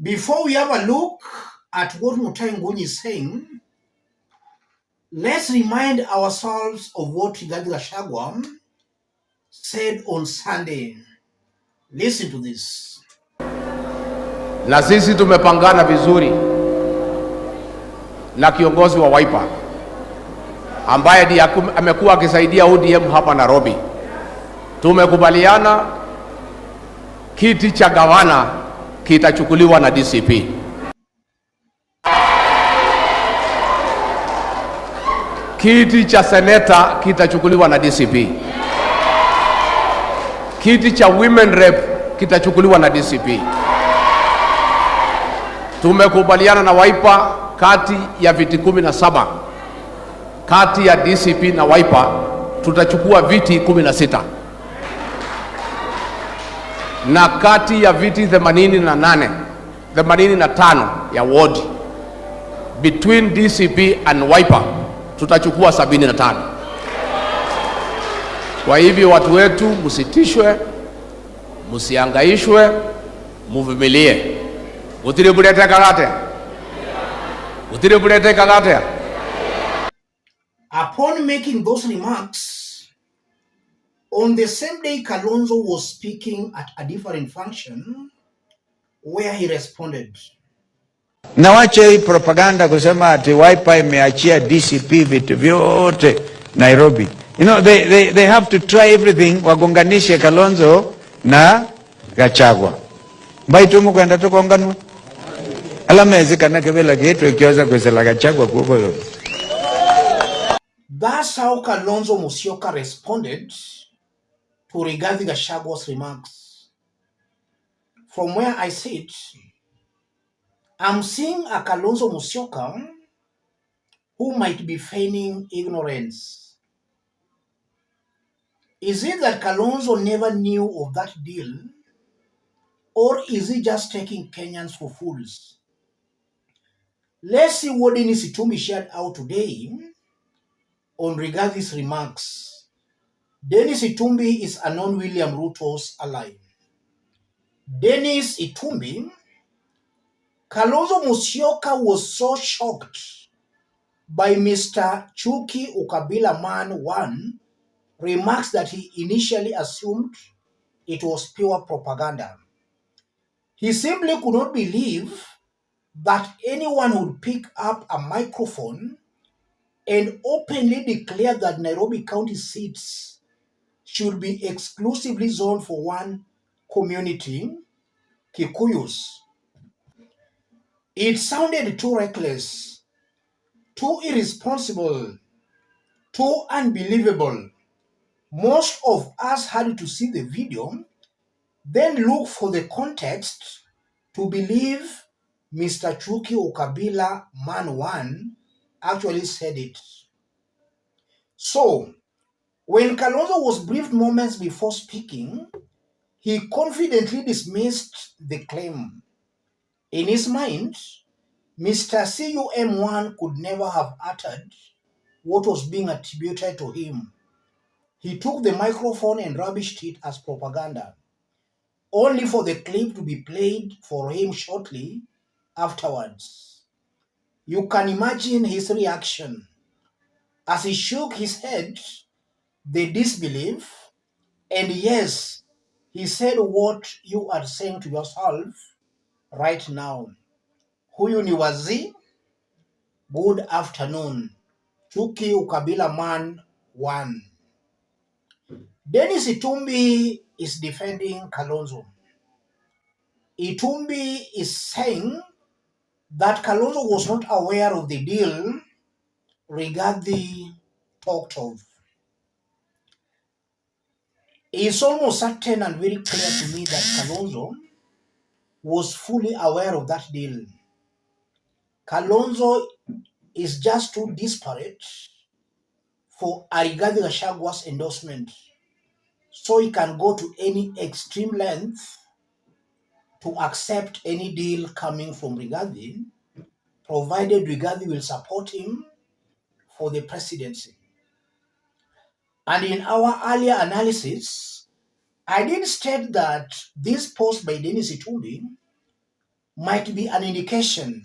Before we have a look at what Mutahi NGUNYI is saying, let's remind ourselves of what Rigathi said on Sunday. Listen to this. Na sisi tumepangana vizuri na kiongozi wa Wiper ambaye ndiye amekuwa akisaidia ODM hapa Nairobi. Tumekubaliana kiti cha gavana kitachukuliwa na DCP. Kiti cha seneta kitachukuliwa na DCP. Kiti cha women rep kitachukuliwa na DCP. Tumekubaliana na Wiper kati ya viti 17 kati ya DCP na Wiper tutachukua viti 16, na kati ya viti 85 ya ward between DCP and Wiper tutachukua 75. Kwa hivyo watu wetu, msitishwe, msiangaishwe, muvumilie. Utiribulete kagate. Upon making those remarks, on the same day Kalonzo was speaking at a different function where he responded. Na wache hii propaganda kusema ati Wiper imeachia DCP vitu vyote Nairobi. You know, they have to try everything wagonganishe Kalonzo na Gachagua. Baitumu kwenda tukonganwa. Alamezi kana kebela kitu ikioza kwesela Gachagua kuko yote. That's how Kalonzo Musyoka responded to Rigathi Gachagua's remarks. From where I sit, I'm seeing a Kalonzo Musyoka who might be feigning ignorance. Is it that Kalonzo never knew of that deal, or is he just taking Kenyans for fools? Let's see what Itumbi shared out today on Rigathi's remarks. Dennis Itumbi is a non-William Ruto's ally. Dennis Itumbi, Kalonzo Musyoka was so shocked by Mr. Chuki Ukabila Man 1 remarks that he initially assumed it was pure propaganda. He simply could not believe that anyone would pick up a microphone and openly declare that Nairobi County seats should be exclusively zoned for one community, Kikuyus. It sounded too reckless, too irresponsible, too unbelievable. Most of us had to see the video, then look for the context to believe Mr. Chuki Ukabila Man 1 actually said it. So, when Kalonzo was briefed moments before speaking, he confidently dismissed the claim. In his mind, Mr. CUM1 could never have uttered what was being attributed to him. He took the microphone and rubbished it as propaganda, only for the clip to be played for him shortly afterwards. You can imagine his reaction as he shook his head, the disbelief, and yes, he said what you are saying to yourself right now. Huyu ni wazi. Good afternoon. Chuki Ukabila Man 1. Dennis Itumbi is defending Kalonzo. Itumbi is saying that Kalonzo was not aware of the deal Rigathi talked of. It's almost certain and very clear to me that Kalonzo was fully aware of that deal. Kalonzo is just too disparate for Rigathi Gachagua's endorsement, so he can go to any extreme length to accept any deal coming from Rigathi, provided Rigathi will support him for the presidency. And in our earlier analysis, I did state that this post by Dennis Itumbi might be an indication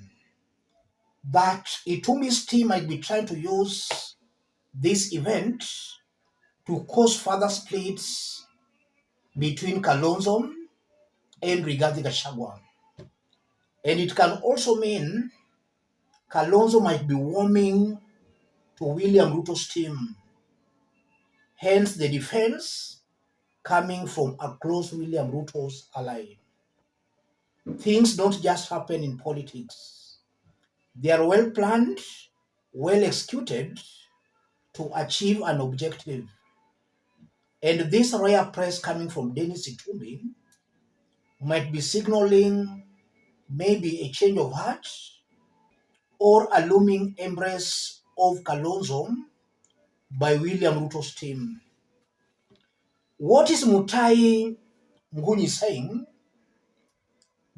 that Itumbi's team might be trying to use this event to cause further splits between Kalonzo and Rigathi Gachagua. And it can also mean Kalonzo might be warming to William Ruto's team. Hence the defense coming from a close William Ruto's ally. Things don't just happen in politics. They are well planned, well executed to achieve an objective. And this rare press coming from Dennis Itumbi might be signaling maybe a change of heart or a looming embrace of Kalonzo by William Ruto's team. What is Mutahi NGUNYI saying?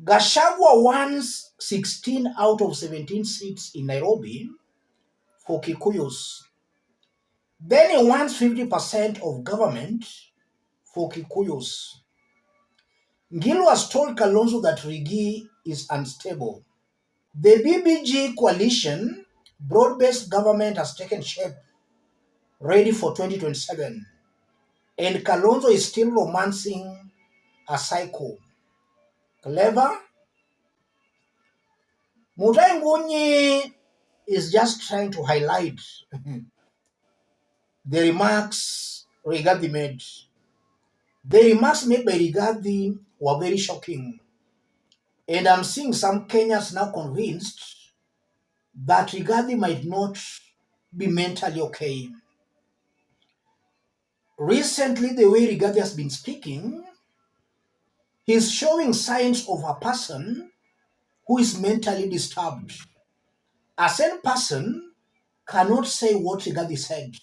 Gachagua wants 16 out of 17 seats in Nairobi for Kikuyus. Then he wants 50% of government for Kikuyus. Ngilu has told Kalonzo that Rigi is unstable. The BBG coalition, broad-based government, has taken shape, ready for 2027. And Kalonzo is still romancing a cycle. Clever? Mutahi NGUNYI is just trying to highlight the remarks Rigathi made. The remarks made by Rigathi were very shocking. And I'm seeing some Kenyans now convinced that Rigathi might not be mentally okay. Recently, the way Rigathi has been speaking, he's showing signs of a person who is mentally disturbed. A sane person cannot say what Rigathi said.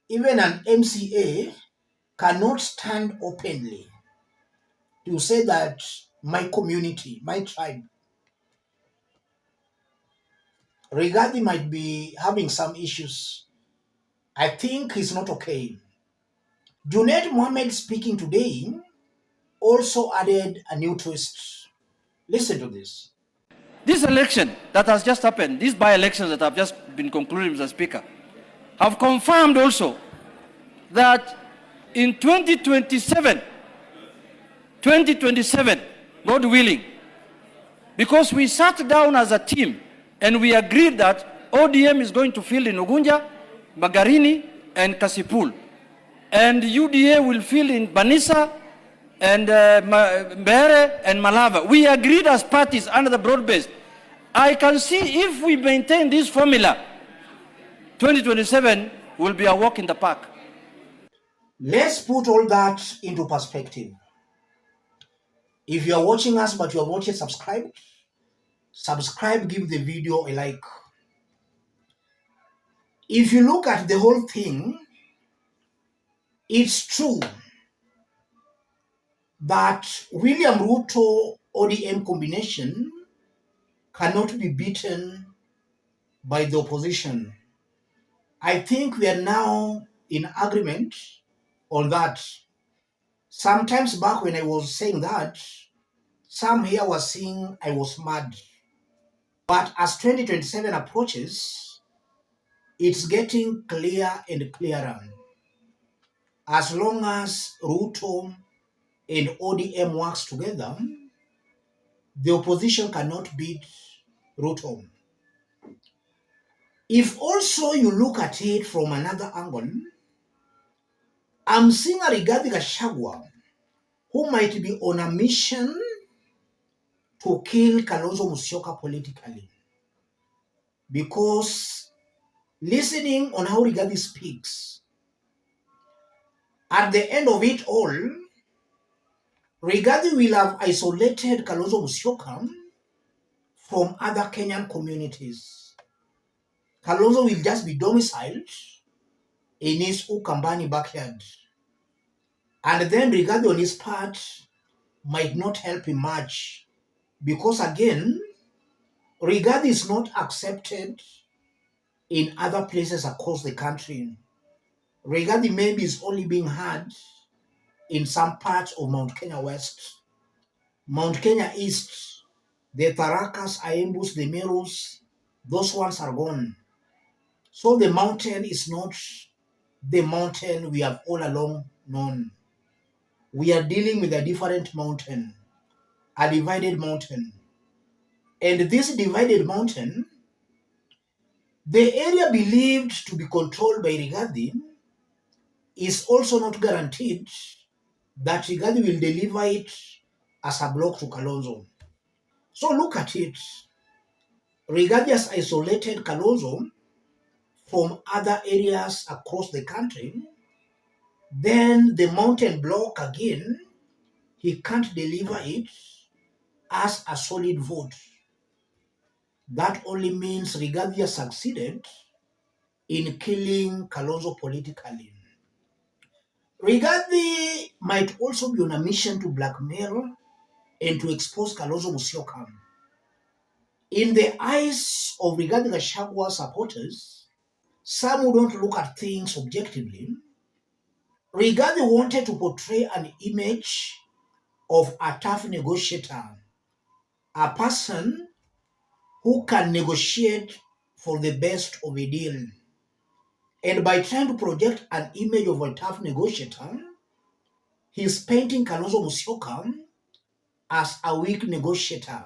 Even an MCA cannot stand openly to say that my community, my tribe, Rigathi might be having some issues. I think he's not okay. Junaid Mohammed speaking today also added a new twist. Listen to this. This election that has just happened, these by-elections that have just been concluded, Mr. Speaker, have confirmed also that in 2027, God willing, because we sat down as a team and we agreed that ODM is going to fill in Ugunja, Magarini, and Kasipul. And UDA will fill in Banisa and Mbere and Malava. We agreed as parties under the broad-based. I can see if we maintain this formula, 2027 will be a walk in the park. Let's put all that into perspective. If you are watching us but you have not yet subscribed, give the video a like. If you look at the whole thing, it's true that William Ruto ODM combination cannot be beaten by the opposition. I think we are now in agreement on that. Sometimes back when I was saying that, some here were saying I was mad. But as 2027 approaches, it's getting clearer and clearer. As long as Ruto and ODM works together, the opposition cannot beat Ruto. If also you look at it from another angle, I'm seeing a Rigathi Gachagua who might be on a mission to kill Kalonzo Musyoka politically. Because listening on how Rigathi speaks, at the end of it all, Rigathi will have isolated Kalonzo Musyoka from other Kenyan communities. Kalonzo will just be domiciled in his Ukambani backyard. And then Rigathi on his part might not help him much. Because again, Rigathi is not accepted in other places across the country. Rigathi maybe is only being heard in some parts of Mount Kenya West, Mount Kenya East, The Tarakas, Aimbus, the Merus, those ones are gone. So the mountain is not the mountain we have all along known. We are dealing with a different mountain, a divided mountain. And this divided mountain, the area believed to be controlled by Rigathi, is also not guaranteed that Rigathi will deliver it as a block to Kalonzo. So look at it. Rigathi has isolated Kalonzo from other areas across the country. Then the mountain block again, he can't deliver it as a solid vote. That only means Rigathi has succeeded in killing Kalonzo politically. Rigathi might also be on a mission to blackmail and to expose Kalonzo Musyoka. In the eyes of Rigathi Gachagua supporters, some who don't look at things objectively, Rigathi wanted to portray an image of a tough negotiator, a person who can negotiate for the best of a deal. And by trying to project an image of a tough negotiator, he's painting Kalonzo Musyoka as a weak negotiator,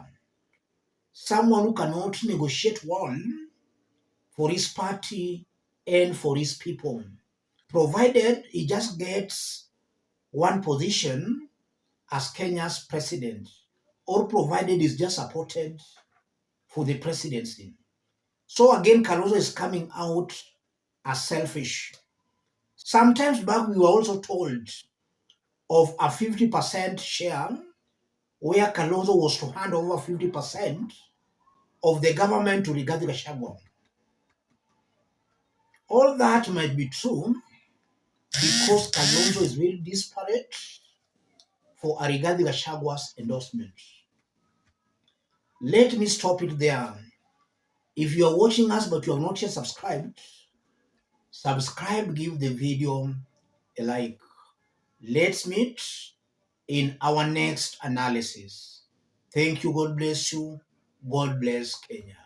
someone who cannot negotiate well for his party and for his people, provided he just gets one position as Kenya's president, or provided he's just supported for the presidency. So again, Kalonzo is coming out as selfish. Sometimes back, we were also told of a 50% share where Kalonzo was to hand over 50% of the government to Rigathi Gachagua. All that might be true because Kalonzo is very desperate for a Rigathi Gachagua's endorsement. Let me stop it there. If you are watching us but you have not yet subscribed, subscribe, give the video a like. Let's meet in our next analysis. Thank you. God bless you. God bless Kenya.